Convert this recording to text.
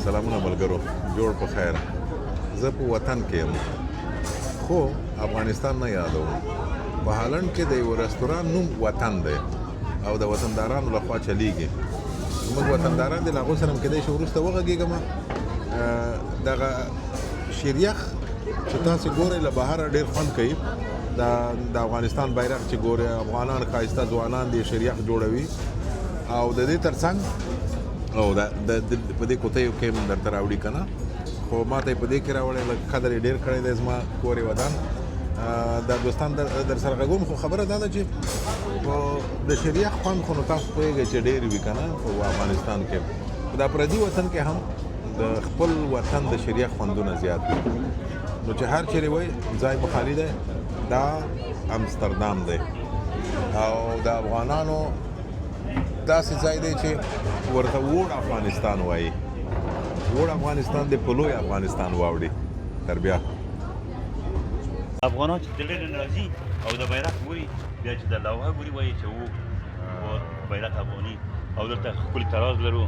سلامونه ملګرو، جوړ په خیر. زه په وطن کې یم خو افغانستان نه یادوم. په هالند کې د یو رستوران نوم وطن دی او د وطندارانو لخوا چلیږي. زموږ وطنداران دي، له هغو سره هم کیدای شي وروسته وغږېږم. دغه شیریخ چې تاسې ګورئ له بهره ډېر خوند کوي. د افغانستان بیرغ چې ګورئ، افغانان ښایسته ځوانان دي شیریخ جوړوي او د دې ترڅنګ او په دې کوتیو کې هم درته راوړي که نه، خو ما ته یې په دې کې راوړی، لږ قدر یې ډېر کړی دی زما کور یې ودان. دا دوستان در سره غږوم، خو خبره دا ده چې د شیریخ خوند خو نو تاسو پوهېږئ چې ډېر وي که نه په افغانستان کې. په دا پردي وطن کې هم د خپل وطن د شیریخ خوندونه زیات دي. نو چې هر چیرې وایي ځای به خالي دی، دا امستردام دی او د افغانانو داسې ځای دی چې ورته ووړ افغانستان وایي. ووړ افغانستان دی، په لوی افغانستان واوړي. تر بیا افغانان چې د لرې نه راځي او د بیرغ ګوري، بیا چې د لوحه ګوري وایي چې و بیرغ افغاني او دلته ښکلي تراز لرو.